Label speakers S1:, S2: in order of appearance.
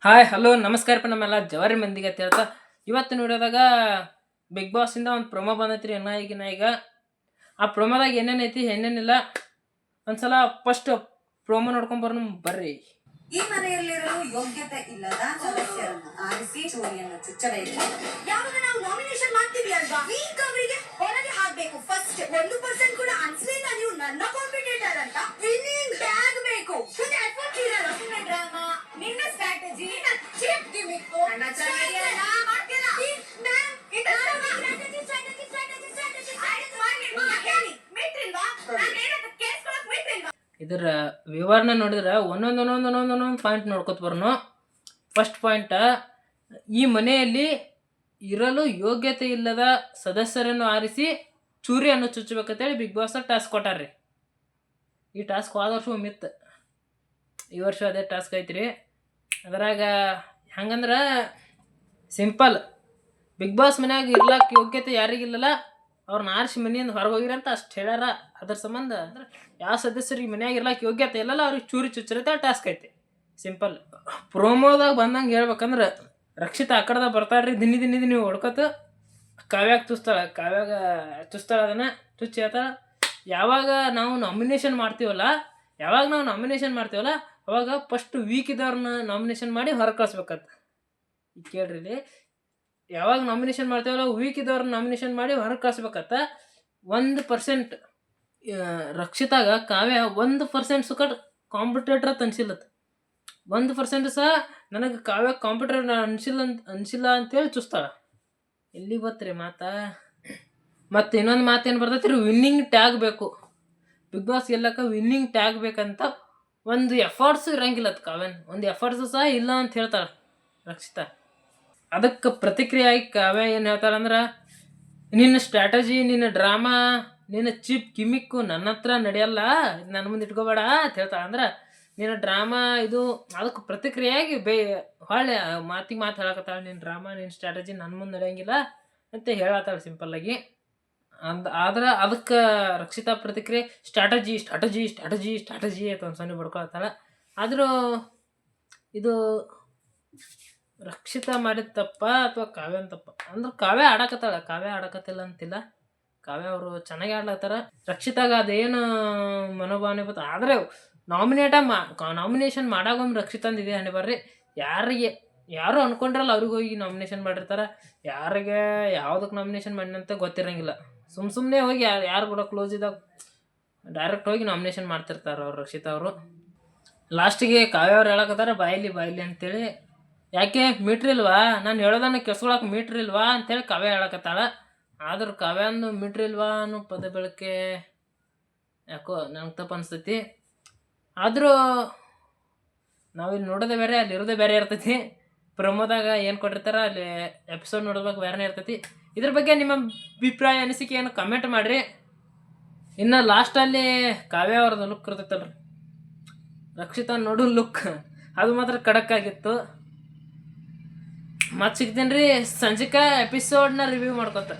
S1: Hi hello ನಮಸ್ಕಾರಪ್ಪ ನಮ್ಮೆಲ್ಲ ಜವಾರಿ ಮಂದಿಗೆ ಅಂತ ಹೇಳ್ತಾ ಇವತ್ತಿನ ವಿಡಿಯೋದಾಗ ಬಿಗ್ ಬಾಸಿಂದ ಒಂದು ಪ್ರೊಮೋ ಬಂದೈತ್ರಿ ಈಗ ಆ ಪ್ರೊಮೋದಾಗ ಏನೇನೈತಿ ಏನೇನಿಲ್ಲ ಒಂದ್ಸಲ ಫಸ್ಟ್ ಪ್ರೊಮೋ ನೋಡ್ಕೊಂಡ್ ಬರ್ರಿ.
S2: ಈ ಮನೆಯಲ್ಲಿರಲು ಯೋಗ್ಯತೆ ಇಲ್ಲದ ಸದಸ್ಯರನ್ನು ಆರಿಸಿ ಚೂರಿಯನ್ನು ಚುಚ್ಚಬೇಕು. ಯಾವಾಗ ನಾವು ನಾಮಿನೇಷನ್ ಮಾಡ್ತೀವಿ ಅಲ್ವಾ, ವೀಕ್ ಅವರಿಗೆ ಹೊರಗೆ ಹಾಕ್ಬೇಕು. ಫಸ್ಟ್ 1% ಕೂಡ ಅನ್ಸ್ಲಿಲ್ಲ ನೀವು ನನ್ನ ಕಾಂಪಿಟೇಟರ್ ಅಂತ. ವಿನ್ನಿಂಗ್ ಟ್ಯಾಗ್ ಬೇಕು. ಮತ್ತೆ ಎಫರ್ಟ್ ಇರಲ್ಲ, ಸುಮ್ಮನೆ ಡ್ರಾಮಾ, ನಿನ್ನ ಸ್ಟ್ರಾಟಜಿ, ಚೀಪ್ ಗಿಮಿಕ್ ನನ್ನ ಸ್ಟ್ರಾಟಜಿ ಮಾಡ್ತಿಲ್ಲ. ಮ್ಯಾಮ್ ಇದು ಸ್ಟ್ರಾಟಜಿ ಮಿಟ್ರಿಲ್ವಾ? ನಾನು ಏನಂತ ಕೇಳಿಸ್ಕೊಳ್ಳೋಕೆ ಮಿಟ್ರಿಲ್ವಾ?
S1: ಇದರ ವಿವರಣೆ ನೋಡಿದ್ರೆ ಒಂದೊಂದು ಪಾಯಿಂಟ್ ನೋಡ್ಕೊತ ಬರೋನು. ಫಸ್ಟ್ ಪಾಯಿಂಟ್, ಈ ಮನೆಯಲ್ಲಿ ಇರಲು ಯೋಗ್ಯತೆ ಇಲ್ಲದ ಸದಸ್ಯರನ್ನು ಆರಿಸಿ ಚೂರಿಯನ್ನು ಚುಚ್ಚಬೇಕಂತೇಳಿ ಬಿಗ್ ಬಾಸ್ ಟಾಸ್ಕ್ ಕೊಟ್ಟಾರ್ರಿ. ಈ ಟಾಸ್ಕ್ ಹೋದ ವರ್ಷ ಮಿತ್ತು, ಈ ವರ್ಷ ಅದೇ ಟಾಸ್ಕ್ ಐತ್ರಿ. ಅದ್ರಾಗ ಹಂಗಂದ್ರೆ ಸಿಂಪಲ್, ಬಿಗ್ ಬಾಸ್ ಮನ್ಯಾಗ ಇರ್ಲಾಕ ಯೋಗ್ಯತೆ ಯಾರಿಗಿಲ್ಲಲ್ಲ ಅವ್ರನ್ನ ಆರಿಸಿ ಮನೆಯಿಂದ ಹೊರಗೆ ಹೋಗಿರಂತ ಅಷ್ಟು ಹೇಳ್ಯಾರ. ಅದ್ರ ಸಂಬಂಧ ಅಂದ್ರೆ ಯಾವ ಸದಸ್ಯರಿಗೆ ಮನ್ಯಾಗ ಇರ್ಲಾಕ ಯೋಗ್ಯತೆ ಇಲ್ಲಲ್ಲ ಅವ್ರಿಗೆ ಚೂರಿ ಚುಚ್ಚರತ್ತೆ ಟಾಸ್ಕ್ ಐತಿ. ಸಿಂಪಲ್. ಪ್ರೋಮೋದಾಗ ಬಂದಂಗೆ ಹೇಳ್ಬೇಕಂದ್ರೆ ರಕ್ಷಿತ ಆ ಕಡೆದಾಗ ಬರ್ತಾಳ್ರಿ, ದಿನಿ ಹೊಡ್ಕೊತ ಕಾವ್ಯಾಗ ಚುಸ್ತಾಳ ಅದನ್ನು ಚುಚ್ಚಿ ಹೇಳ್ತಾಳ. ಯಾವಾಗ ನಾವು ನಾಮಿನೇಷನ್ ಮಾಡ್ತೀವಲ್ಲ ಅವಾಗ ಫಸ್ಟ್ ವೀಕ್ ಇದ್ದವ್ರನ್ನ ನಾಮಿನೇಷನ್ ಮಾಡಿ ಹೊರಗೆ ಕಳಿಸ್ಬೇಕಂತ. ಈಗ ಕೇಳ್ರಿ ಇಲ್ಲಿ, ಯಾವಾಗ ನಾಮಿನೇಷನ್ ಮಾಡ್ತೀವಲ್ಲ ವೀಕ್ ಇದ್ದವ್ರನ್ನ ನಾಮಿನೇಷನ್ ಮಾಡಿ ಹೊರಗೆ ಕಳಿಸ್ಬೇಕಂತ. 1% ರಕ್ಷಿತಾಗ ಕಾವ್ಯ 1% ಸುಖ ಕಾಂಪಿಟೇಟರ್ ಅಂತ ಅನ್ಸಿಲ್ಲತ್ತ. 1% ಸಹ ನನಗೆ ಕಾವ್ಯ ಕಾಂಪಿಟೇಟರ್ ಅನ್ಸಿಲ್ಲ ಅಂತೇಳಿ ಚುಸ್ತಾಳ. ಎಲ್ಲಿ ಬತ್ರಿ ಮಾತಾ. ಮತ್ತು ಇನ್ನೊಂದು ಮಾತೇನು ಬರ್ತೈತಿ ರೀ, ವಿನ್ನಿಂಗ್ ಟ್ಯಾಗ್ ಬೇಕು. ಬಿಗ್ ಬಾಸ್ ಗೆಲ್ಲಕ್ಕೆ ವಿನ್ನಿಂಗ್ ಟ್ಯಾಗ್ ಬೇಕಂತ ಒಂದು ಎಫರ್ಟ್ಸ್ ಇರಂಗಿಲ್ಲತ್ತ. ಕಾವ್ಯನ ಒಂದು ಎಫರ್ಟ್ಸ್ ಸಹ ಇಲ್ಲ ಅಂತ ಹೇಳ್ತಾಳೆ ರಕ್ಷಿತಾ. ಅದಕ್ಕೆ ಪ್ರತಿಕ್ರಿಯೆಯಾಗಿ ಕಾವ್ಯ ಏನು ಹೇಳ್ತಾಳಂದ್ರೆ, ನಿನ್ನ ಸ್ಟ್ರಾಟಜಿ, ನಿನ್ನ ಡ್ರಾಮಾ, ನಿನ್ನ ಚೀಪ್ ಗಿಮಿಕ್ಕು ನನ್ನ ಹತ್ರ ನಡೆಯಲ್ಲ, ನನ್ನ ಮುಂದೆ ಇಟ್ಕೋಬೇಡ ಅಂತ ಹೇಳ್ತಾಳೆ. ಅಂದ್ರೆ ನಿನ್ನ ಡ್ರಾಮಾ ಇದು ಅದಕ್ಕೆ ಪ್ರತಿಕ್ರಿಯೆಯಾಗಿ ಹೊಳ್ಳೆ ಮಾತು ಹೇಳಕತ್ತಾಳೆ. ನಿನ್ನ ಡ್ರಾಮಾ, ನಿನ್ನ ಸ್ಟ್ರಾಟಜಿ ನನ್ನ ಮುಂದೆ ನಡೆಯಂಗಿಲ್ಲ ಅಂತ ಹೇಳತ್ತಾಳೆ ಸಿಂಪಲ್ಲಾಗಿ. ಆದ್ರೆ ಅದಕ್ಕೆ ರಕ್ಷಿತಾ ಪ್ರತಿಕ್ರಿಯೆ ಸ್ಟ್ರಾಟಜಿ ಅಂತ ಒಂದು ಸೊನ್ನೆ ಬಡ್ಕೊಳತ್ತಾಳೆ. ಆದರೂ ಇದು ರಕ್ಷಿತಾ ಮಾಡಿದ ತಪ್ಪ ಅಥವಾ ಕಾವ್ಯನ ತಪ್ಪ ಅಂದ್ರೆ ಕಾವ್ಯ ಆಡಕತ್ತಿಲ್ಲ ಅಂತಿಲ್ಲ. ಕಾವ್ಯ ಅವರು ಚೆನ್ನಾಗಿ ಆಡ್ಲತ್ತಾರ. ರಕ್ಷಿತಾಗ ಅದೇನು ಮನೋಭಾವನೆ ಬತ್ತ. ಆದರೆ ನಾಮಿನೇಷನ್ ಮಾಡಾಗೊಮ್ಮೆ ರಕ್ಷಿತಂದು ಇದೆ ಹಣೆ ಬರ್ರಿ. ಯಾರು ಅನ್ಕೊಂಡ್ರಲ್ಲ ಅವ್ರಿಗೆ ಹೋಗಿ ನಾಮಿನೇಷನ್ ಮಾಡಿರ್ತಾರೆ. ಯಾರಿಗೆ ಯಾವುದಕ್ಕೆ ನಾಮಿನೇಷನ್ ಮಾಡಿನಂತ ಗೊತ್ತಿರಂಗಿಲ್ಲ. ಸುಮ್ಮನೆ ಹೋಗಿ ಯಾರು ಕೂಡ ಕ್ಲೋಸ್ ಇದ್ದಾಗ ಡೈರೆಕ್ಟ್ ಹೋಗಿ ನಾಮಿನೇಷನ್ ಮಾಡ್ತಿರ್ತಾರೆ ಅವ್ರು ರಕ್ಷಿತಾ ಅವರು. ಲಾಸ್ಟಿಗೆ ಕಾವ್ಯ ಅವ್ರು ಹೇಳಕತ್ತಾರ ಬಾಯಿಲಿ ಅಂತೇಳಿ. ಯಾಕೆ ಮೀಟ್ರಿಲ್ವಾ, ನಾನು ಹೇಳೋದನ್ನ ಕೆಸ್ಕೊಳಕ್ಕೆ ಮೀಟ್ರಿಲ್ವಾ ಅಂತೇಳಿ ಕಾವ್ಯ ಹೇಳಕತ್ತಾಳ. ಆದ್ರೆ ಕಾವ್ಯಂದು ಮೀಟ್ರಿಲ್ವಾ ಅನ್ನೋ ಪದ ಬಳಕೆ ಯಾಕೋ ನಂಗೆ ತಪ್ಪು ಅನಿಸ್ತೈತಿ. ಆದರೂ ನಾವಿಲ್ಲಿ ನೋಡೋದೇ ಬೇರೆ, ಅಲ್ಲಿ ಇರೋದೇ ಬೇರೆ ಇರ್ತೈತಿ. ಪ್ರಮೋದಾಗ ಏನು ಕೊಟ್ಟಿರ್ತಾರ ಅಲ್ಲಿ ಎಪಿಸೋಡ್ ನೋಡೋದಾಗ ಬೇರೆನೇ ಇರ್ತೈತಿ. ಇದ್ರ ಬಗ್ಗೆ ನಿಮ್ಮ ಅಭಿಪ್ರಾಯ ಅನಿಸಿಕೆಯನ್ನು ಕಮೆಂಟ್ ಮಾಡಿರಿ. ಇನ್ನು ಲಾಸ್ಟಲ್ಲಿ ಕಾವ್ಯ ಅವ್ರದ್ದು ಲುಕ್ ಇರ್ತೈತಲ್ರಿ, ರಕ್ಷಿತಾ ನೋಡು ಲುಕ್ ಅದು ಮಾತ್ರ ಖಡಕ್ ಆಗಿತ್ತು. ಮತ್ತೆ ಸಿಗ್ತೀನಿ ರೀ ಸಂಜಿಕ ಎಪಿಸೋಡ್ನ ರಿವ್ಯೂ ಮಾಡ್ಕೊತ.